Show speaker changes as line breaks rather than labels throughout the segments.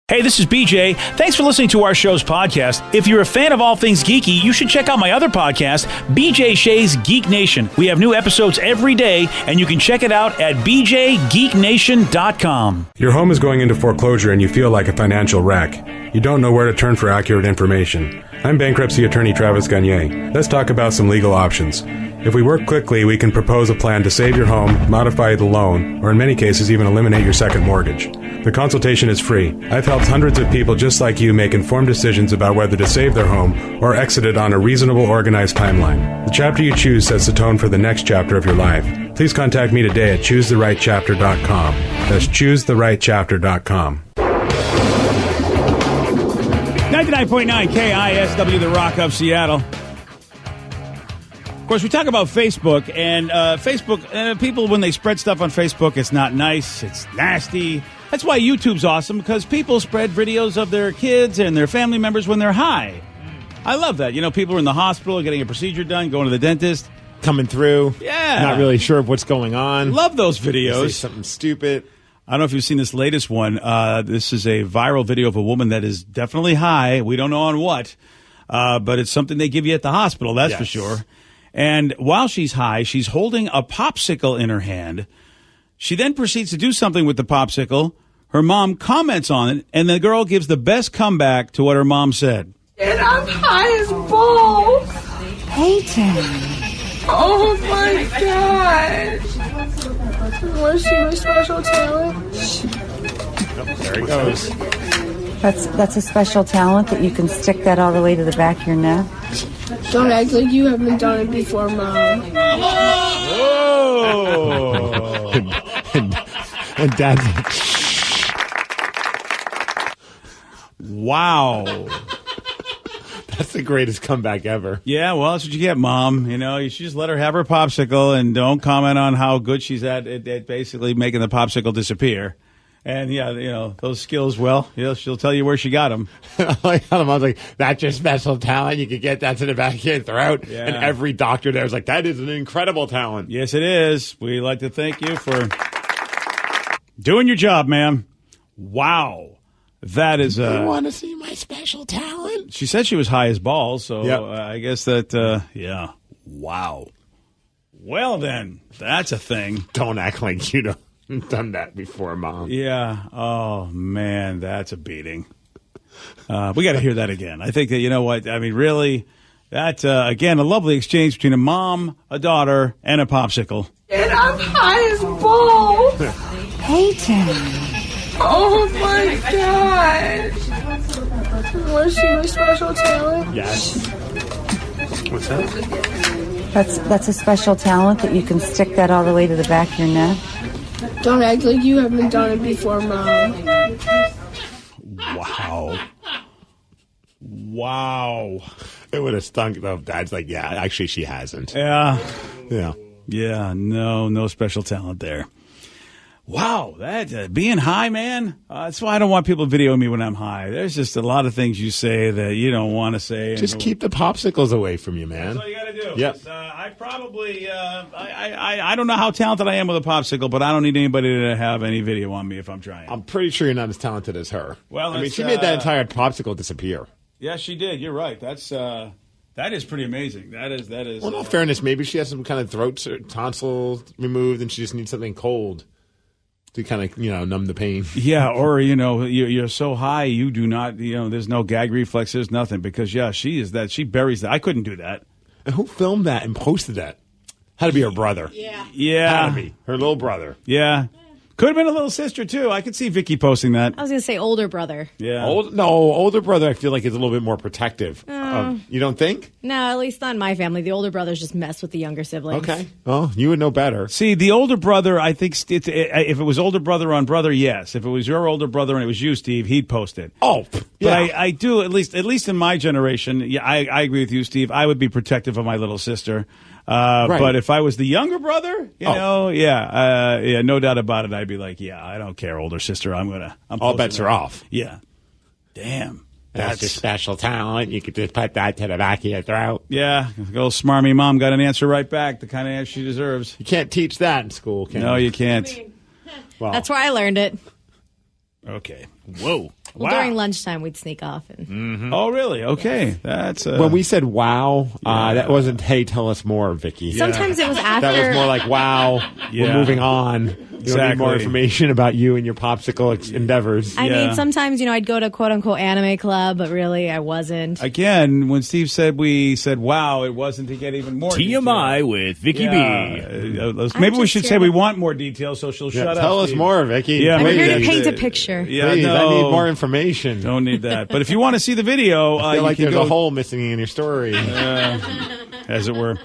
Hey, this is BJ. Thanks for listening to our show's podcast. If you're a fan of all things geeky, you should check out my other podcast, BJ Shea's Geek Nation. We have new episodes every day, and you can check it out at bjgeeknation.com.
Your home is going into foreclosure and you feel like a financial wreck. You don't know where to turn for accurate information. I'm bankruptcy attorney Travis Gagne. Let's talk about some legal options. If we work quickly, we can propose a plan to save your home, modify the loan, or in many cases even eliminate your second mortgage. The consultation is free. I've helped hundreds of people just like you make informed decisions about whether to save their home or exit it on a reasonable, organized timeline. The chapter you choose sets the tone for the next chapter of your life. Please contact me today at choosetherightchapter.com. That's choosetherightchapter.com.
99.9 KISW, the Rock of Seattle. Of course, we talk about Facebook, and Facebook, people, when they spread stuff on Facebook, it's not nice, it's nasty. That's why YouTube's awesome, because people spread videos of their kids and their family members when they're high. I love that. You know, people are in the hospital, getting a procedure done, going to the dentist.
Coming through.
Yeah.
Not really sure of what's going on.
Love those videos.
Say something stupid.
I don't know if you've seen this latest one. This is a viral video of a woman that is definitely high. We don't know on what, but it's something they give you at the hospital, that's for sure. And while she's high, she's holding a popsicle in her hand. She then proceeds to do something with the popsicle. Her mom comments on it, and the girl gives the best comeback to what her mom said.
And I'm high as balls.
Peyton.
Oh my God. Want to see my special talent?
There it goes.
That's a special talent that you can stick that all the way to the back of your neck.
Don't act like you haven't done it before, Mom.
Oh!
And Dad's
Wow.
that's the greatest comeback ever.
Yeah, well, that's what you get, Mom. You know, you should just let her have her popsicle and don't comment on how good she's at basically making the popsicle disappear. And, yeah, you know, those skills, well, you know, she'll tell you where she got them.
I was like, that's your special talent. You could get that to the back of your throat.
Yeah.
And every doctor there was like, that is an incredible talent.
Yes, it is. We'd like to thank you for doing your job, ma'am. Wow. That is...
You want to see my special talent?
She said she was high as balls, so
Yep.
I guess that, yeah. Wow. Well, then, that's a thing.
Don't act like you don't. Done that before, Mom.
Yeah. Oh, man, that's a beating. We got to hear that again. I think that, you know what, I mean, really, that, again, a lovely exchange between a mom, a daughter, and a popsicle.
And I'm high as balls.
Peyton.
Oh my God. Want to see my special talent?
Yes. What's that?
That's a special talent that you can stick that all the way to the back of your neck.
Don't act like you haven't done it before, Mom.
Wow. Wow.
It would have stunk, though. Dad's like, yeah, actually, she hasn't.
Yeah.
Yeah.
Yeah, no special talent there. Wow, that being high, man. That's why I don't want people videoing me when I'm high. There's just a lot of things you say that you don't want to say.
Just keep the popsicles away from you, man.
That's all you got to do.
Yep.
I probably, I don't know how talented I am with a popsicle, but I don't need anybody to have any video on me if I'm trying.
I'm pretty sure you're not as talented as her.
Well,
I mean, she made that entire popsicle disappear.
Yeah, she did. You're right. That is pretty amazing. That is.
Well, in all fairness, maybe she has some kind of throat tonsil removed, and she just needs something cold to kind of, numb the pain.
Yeah, or, you're so high, you do not, there's no gag reflexes, nothing. Because, yeah, she buries that. I couldn't do that.
And who filmed that and posted that? Had to be her brother.
Yeah.
Had to be. Her little brother.
Yeah. Could have been a little sister, too. I could see Vicky posting that.
I was going to say older brother.
Yeah.
Older brother I feel like is a little bit more protective. You don't think?
No, at least not in my family. The older brothers just mess with the younger siblings.
Okay. Well, you would know better.
See, the older brother, I think, if it was older brother on brother, yes. If it was your older brother and it was you, Steve, he'd post it.
Oh, yeah.
But I do, at least in my generation, yeah, I agree with you, Steve. I would be protective of my little sister.
Right.
But if I was the younger brother, no doubt about it. I'd be like, yeah, I don't care, older sister. I'm
all bets are off.
Yeah. Damn.
That's your special talent. You could just put that to the back of your throat.
Yeah. The old smarmy mom got an answer right back, the kind of answer she deserves.
You can't teach that in school, can you?
No, you can't.
Well,
That's where I learned it.
Okay. Whoa.
Well,
Wow.
during lunchtime, we'd sneak off. And
Oh, really? Okay.
Yes.
That's
When we said wow, that wasn't, hey, tell us more, Vicky.
Sometimes it was after.
That was more like, wow,
Yeah.
we're moving on. You don't need more
Exactly.
information about you and your popsicle endeavors.
I
Yeah.
mean, sometimes, I'd go to quote unquote anime club, but really I wasn't.
Again, when Steve said we said wow, it wasn't to get even more
TMI
detail.
with Vicky
Yeah.
B.
Maybe we
just
should
here
say we
to-
want more details, so she'll shut up.
Tell us
Steve.
more, Vicky.
Yeah,
I'm
maybe
here to
that's
paint a
it.
picture.
Yeah,
Please,
no.
I need more information.
Don't need that. But if you want to see the video,
I feel
you
like
can
there's
go,
a hole missing in your story.
as it were.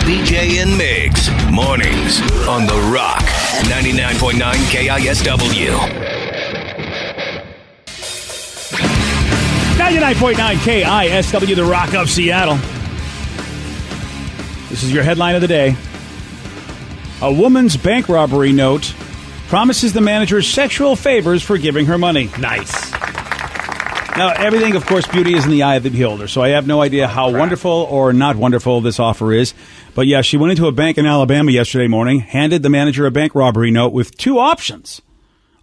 BJ and Migs, mornings on The Rock, 99.9 KISW.
99.9 KISW, The Rock of Seattle. This is your headline of the day. A woman's bank robbery note promises the manager sexual favors for giving her money.
Nice.
Now, everything, of course, beauty is in the eye of the beholder, so I have no idea how wonderful or not wonderful this offer is. But yeah, she went into a bank in Alabama yesterday morning, handed the manager a bank robbery note with two options.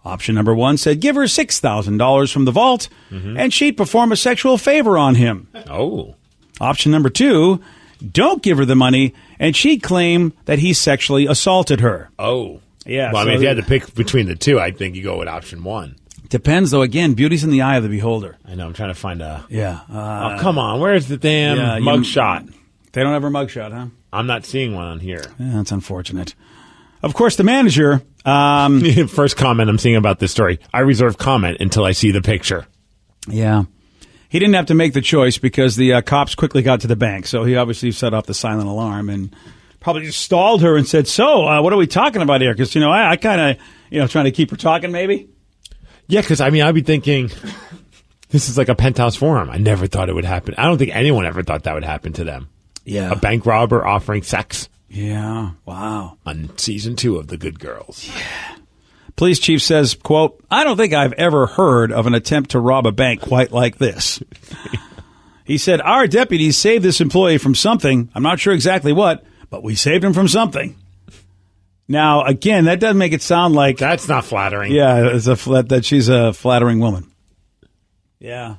Option number one said give her $6,000 from the vault, and she'd perform a sexual favor on him.
Oh.
Option number two, don't give her the money, and she'd claim that he sexually assaulted her.
Oh.
Yeah,
Well, I
so
mean, if you had to pick between the two, I think you go with option one.
Depends, though. Again, beauty's in the eye of the beholder.
I know. I'm trying to find a.
Yeah.
Oh, come on. Where's the damn
yeah,
mugshot?
They don't have her mugshot, huh?
I'm not seeing one on here.
Yeah, that's unfortunate. Of course, the manager.
First comment I'm seeing about this story. I reserve comment until I see the picture.
Yeah. He didn't have to make the choice because the cops quickly got to the bank. So he obviously set off the silent alarm and probably just stalled her and said, so, what are we talking about here? Because, I kind of, trying to keep her talking maybe.
Yeah, because, I'd be thinking, this is like a penthouse forum. I never thought it would happen. I don't think anyone ever thought that would happen to them.
Yeah.
A bank robber offering sex
Yeah. Wow.
on season 2 of The Good Girls.
Police chief says, quote, I don't think I've ever heard of an attempt to rob a bank quite like this. He said, our deputies saved this employee from something. I'm not sure exactly what, but we saved him from something. Now, again, that doesn't make it sound like...
That's not flattering.
Yeah, that she's a flattering woman. Yeah.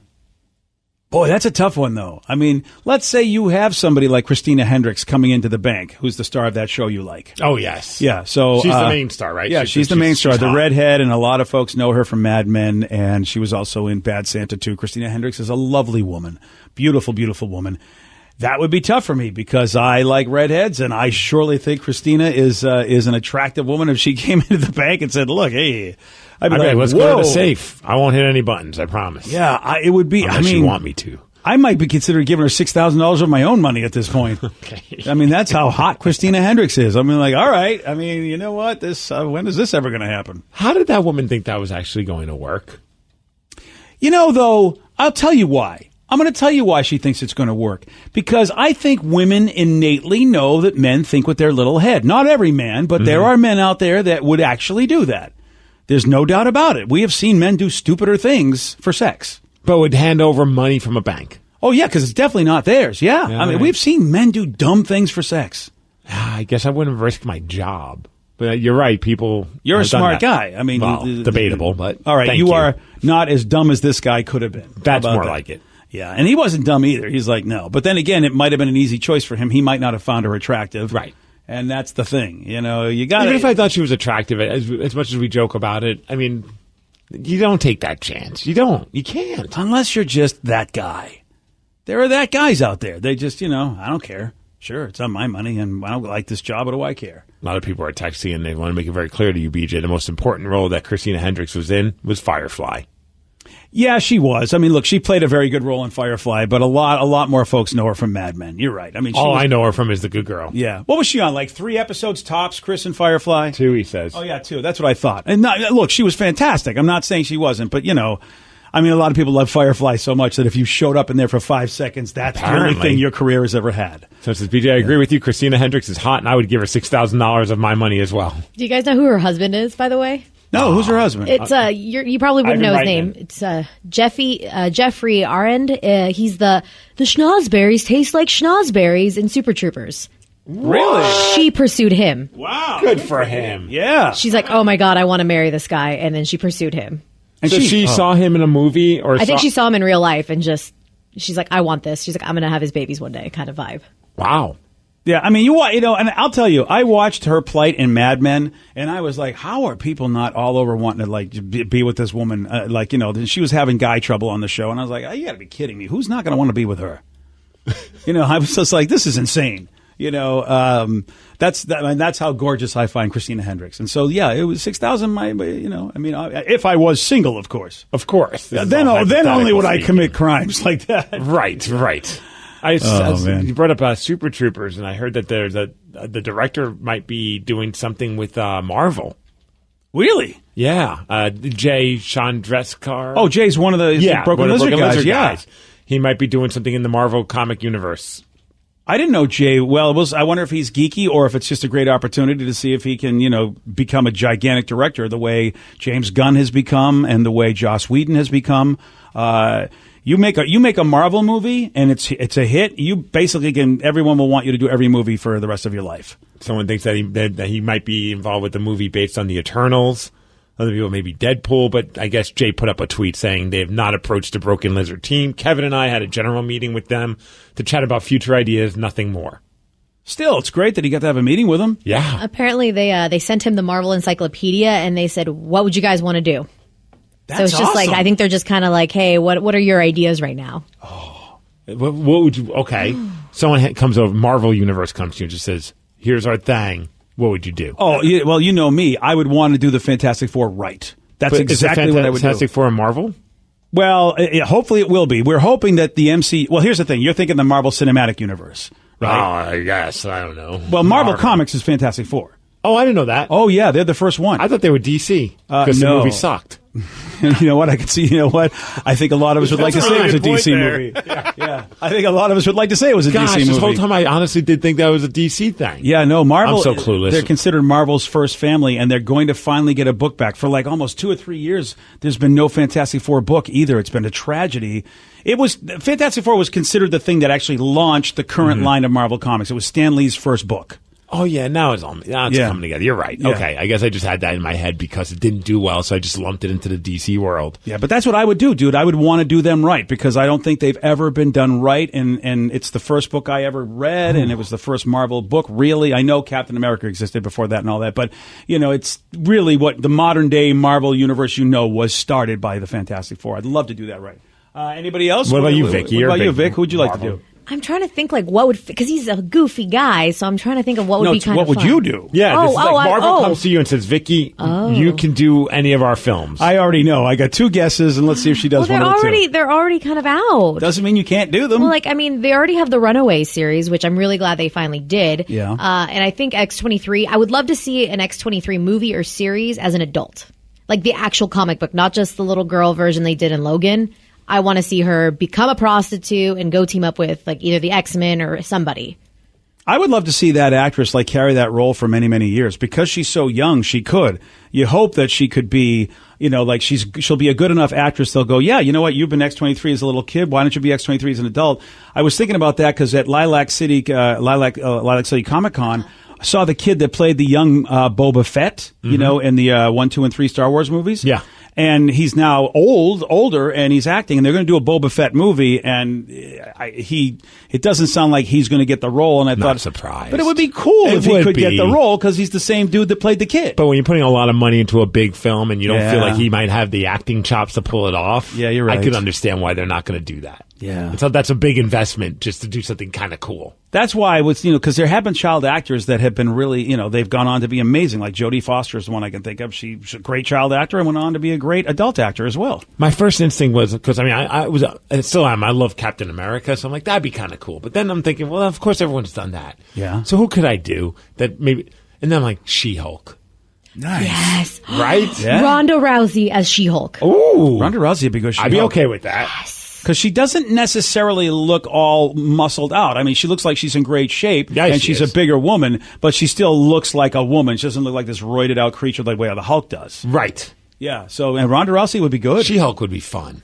Boy, that's a tough one, though. I mean, let's say you have somebody like Christina Hendricks coming into the bank, who's the star of that show you like.
Oh, yes.
Yeah, so...
She's the main star, right?
Yeah, she's the main star,
she's
the
hot.
redhead, and a lot of folks know her from Mad Men, and she was also in Bad Santa, too. Christina Hendricks is a lovely woman. Beautiful, beautiful woman. That would be tough for me because I like redheads, and I surely think Christina is an attractive woman. If she came into the bank and said, look, hey... I'd be like,
let's go to
whoa.
the safe. I won't hit any buttons, I promise.
Yeah, it would be...
Unless you want me to.
I might be considering giving her $6,000 of my own money at this point.
Okay.
I mean, that's how hot Christina Hendricks is. I mean, like, all right. I mean, you know what? This when is this ever going to happen?
How did that woman think that was actually going to work?
Though, I'll tell you why. I'm going to tell you why she thinks it's going to work. Because I think women innately know that men think with their little head. Not every man, but there are men out there that would actually do that. There's no doubt about it. We have seen men do stupider things for sex.
But would hand over money from a bank.
Oh, yeah, because it's definitely not theirs. Yeah. I mean,
right.
we've seen men do dumb things for sex.
I guess I wouldn't risk my job. But you're right, people.
You're a
have done
smart
that.
guy. I mean,
Well, debatable, but
all right,
thank
you are not as dumb as this guy could have been. How
That's
about
more
that?
like it.
Yeah, and he wasn't dumb either. He's like, no. But then again, it might have been an easy choice for him. He might not have found her attractive.
Right.
And that's the thing. You got
Even if I thought she was attractive, as much as we joke about it, I mean, you don't take that chance. You don't. You can't.
Unless you're just that guy. There are that guys out there. They just, I don't care. Sure, it's on my money, and I don't like this job. What do I care?
A lot of people are texting, and they want to make it very clear to you, BJ, the most important role that Christina Hendricks was in was Firefly.
Yeah, she was. I mean, look, she played a very good role in Firefly, but a lot more folks know her from Mad Men. You're right. I mean,
All I know her from is The Good Girl.
Yeah. What was she on? Like 3 episodes tops, Chris and Firefly?
2, he says.
Oh, yeah, 2. That's what I thought. And look, she was fantastic. I'm not saying she wasn't, but, I mean, a lot of people love Firefly so much that if you showed up in there for 5 seconds, that's the only
Apparently.
thing your career has ever had.
So it says, BJ, I agree with you. Christina Hendricks is hot, and I would give her $6,000 of my money as well.
Do you guys know who her husband is, by the way?
No, who's her husband?
It's you probably wouldn't know his
Ivan
name. It's Jeffrey Arend. He's the schnozberries taste like schnozberries in Super Troopers.
Really?
She pursued him.
Wow.
Good for him.
Yeah.
She's like, oh my god, I want to marry this guy, and then she pursued him.
And
So she saw him in a movie, or
I think she saw him in real life and just, she's like, I want this. She's like, I'm going to have his babies one day kind of vibe.
Wow.
Yeah, I mean, you know, and I'll tell you, I watched her plight in Mad Men, and I was like, how are people not all over wanting to, like, be with this woman? Like, you know, she was having guy trouble on the show, and I was like, oh, you got to be kidding me. Who's not going to want to be with her? You know, I was just like, this is insane. You know, that's how gorgeous I find Christina Hendricks. And so, yeah, it was 6,000. If I was single, of course.
Of course.
Then only would I commit crimes like that.
Right. You brought up Super Troopers, and I heard that the director might be doing something with Marvel.
Really?
Yeah. Jay Chandreskar.
Oh, Jay's one of the Broken Lizard guys. Yeah.
He might be doing something in the Marvel comic universe.
I didn't know Jay well. I wonder if he's geeky or if it's just a great opportunity to see if he can, you know, become a gigantic director the way James Gunn has become and the way Joss Whedon has become. You make a Marvel movie and it's a hit. You basically everyone will want you to do every movie for the rest of your life.
Someone thinks that he might be involved with the movie based on the Eternals. Other people maybe Deadpool, but I guess Jay put up a tweet saying they have not approached the Broken Lizard team. Kevin and I had a general meeting with them to chat about future ideas, nothing more.
Still, it's great that he got to have a meeting with them.
Yeah.
Apparently, they sent him the Marvel Encyclopedia, and they said, "What would you guys want to do?"
That's
so it's just
awesome.
like I think they're just kind of like, "Hey, what are your ideas right now?"
Oh, what would you? Okay, someone comes over, Marvel Universe comes to you and just says, "Here's our thing." What would you do?
Oh, well, you know me. I would want to do the Fantastic Four right. That's exactly what I would do.
Fantastic Four in Marvel?
Well, hopefully it will be. We're hoping that the MC... Well, here's the thing. You're thinking the Marvel Cinematic Universe, right?
Oh, I guess. I don't know.
Well, Marvel Comics is Fantastic Four.
Oh, I didn't know that.
Oh, yeah. They're the first one.
I thought they were DC because the movie sucked.
You know what? I can see, you know what? I think a lot of us would like to say it was a DC movie. Yeah. I think a lot of us would like to say it was a DC movie.
This whole time I honestly did think that was a DC thing.
Yeah, no, Marvel.
I'm so clueless.
They're considered Marvel's first family, and they're going to finally get a book back. For like almost 2 or 3 years, there's been no Fantastic Four book either. It's been a tragedy. Fantastic Four was considered the thing that actually launched the current line of Marvel Comics. It was Stan Lee's first book.
Oh, yeah, now it's coming together. You're right.
Yeah.
Okay, I guess I just had that in my head because it didn't do well, so I just lumped it into the DC world.
Yeah, but that's what I would do, dude. I would want to do them right because I don't think they've ever been done right, and it's the first book I ever read, and it was the first Marvel book, really. I know Captain America existed before that and all that, but, you know, it's really what the modern-day Marvel universe, was started by the Fantastic Four. I'd love to do that right. Anybody else?
What about you, Vic?
What about you, Vic? Who would you like to do?
I'm trying to think like what would because he's a goofy guy, so I'm trying to think of what would be kind of fun.
What would you do?
Yeah, this is like Marvel comes to you and says, "Vicky, you can do any of our films."
I already know. I got 2 guesses, and let's see if she does one of the 2.
They're already kind of out.
Doesn't mean you can't do them.
Well, they already have the Runaway series, which I'm really glad they finally did.
Yeah.
And I think X-23. I would love to see an X-23 movie or series as an adult, like the actual comic book, not just the little girl version they did in Logan. I want to see her become a prostitute and go team up with like either the X-Men or somebody.
I would love to see that actress like carry that role for many, many years because she's so young. She could. You hope that she could be, like she'll be a good enough actress. They'll go, yeah, you know what? You've been X-23 as a little kid. Why don't you be X-23 as an adult? I was thinking about that because at Lilac City Comic Con, I saw the kid that played the young Boba Fett, in the 1, 2, and 3 Star Wars movies.
Yeah.
And he's now older, and he's acting, and they're going to do a Boba Fett movie, and it doesn't sound like he's going to get the role, and I thought,
surprised.
But it would be cool if he could get the role, because he's the same dude that played the kid.
But when you're putting a lot of money into a big film, and you don't feel like he might have the acting chops to pull it off,
yeah, you're right.
I could understand why they're not going to do that.
Yeah.
And so that's a big investment just to do something kind of cool.
That's why, because there have been child actors that have been really, they've gone on to be amazing. Like Jodie Foster is the one I can think of. She's a great child actor and went on to be a great adult actor as well.
My first instinct was, because I was, and still am, I love Captain America, so I'm like, that'd be kind of cool. But then I'm thinking, well, of course everyone's done that.
Yeah.
So who could I do that maybe, and then I'm like, She-Hulk.
Nice.
Yes.
Right?
Yeah.
Ronda Rousey as She-Hulk.
Ooh.
Ronda Rousey would be good.
I'd be okay with that.
Yes.
Because she doesn't necessarily look all muscled out. I mean, she looks like she's in great shape, and she's a bigger woman, but she still looks like a woman. She doesn't look like this roided out creature like the Hulk does.
Right.
Yeah. So, and Ronda Rousey would be good.
She-Hulk would be fun.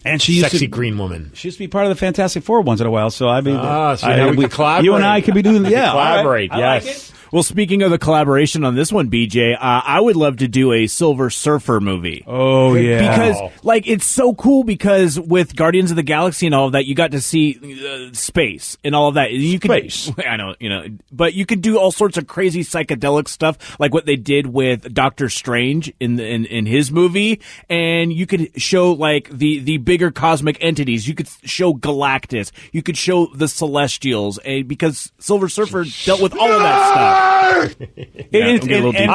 And she used
sexy green woman.
She used to be part of the Fantastic Four once in a while. So I mean,
so we could collaborate.
You and I could be doing. Yeah,
collaborate.
right.
Yes.
Well, speaking of the collaboration on this one, BJ, I would love to do a Silver Surfer movie.
Oh, yeah.
Because, it's so cool because with Guardians of the Galaxy and all of that, you got to see space and all of that.
Space.
I know, but you could do all sorts of crazy psychedelic stuff, like what they did with Doctor Strange in his movie, and you could show, the bigger cosmic entities. You could show Galactus. You could show the Celestials, because Silver Surfer dealt with all of that stuff.
I'm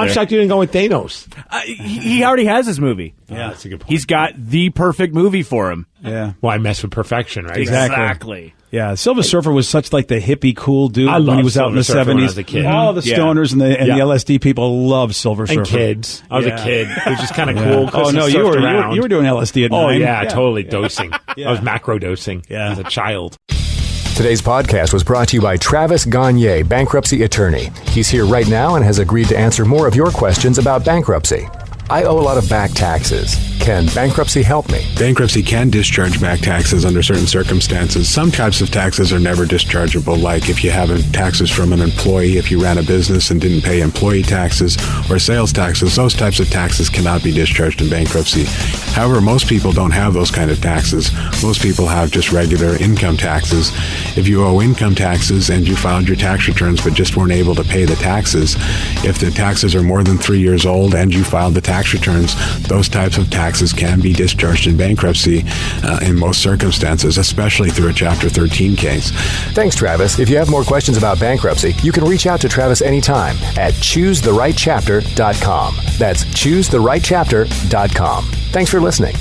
shocked you didn't go with Thanos.
He already has his movie.
Yeah, that's a good point.
He's got the perfect movie for him.
Yeah.
Why mess with perfection, right?
Exactly.
Yeah, Silver Surfer was such the hippie cool dude when he was out in the
Silver Surfer
70s.
when I was a kid.
All the stoners and the LSD people love Silver Surfer.
And kids. I was a kid. It was just kind of cool.
Oh, no, you were doing LSD at 9.
Oh, yeah, totally dosing. I was macro dosing as a child.
Today's podcast was brought to you by Travis Gagne, bankruptcy attorney. He's here right now and has agreed to answer more of your questions about bankruptcy. I owe a lot of back taxes. Can bankruptcy help me?
Bankruptcy can discharge back taxes under certain circumstances. Some types of taxes are never dischargeable, like if you have taxes from an employee, if you ran a business and didn't pay employee taxes or sales taxes. Those types of taxes cannot be discharged in bankruptcy. However, most people don't have those kind of taxes. Most people have just regular income taxes. If you owe income taxes and you filed your tax returns but just weren't able to pay the taxes, if the taxes are more than 3 years old and you filed the tax returns, those types of taxes can be discharged in bankruptcy in most circumstances, especially through a Chapter 13 case.
Thanks, Travis. If you have more questions about bankruptcy, you can reach out to Travis anytime at choosetherightchapter.com. That's choosetherightchapter.com. Thanks for listening.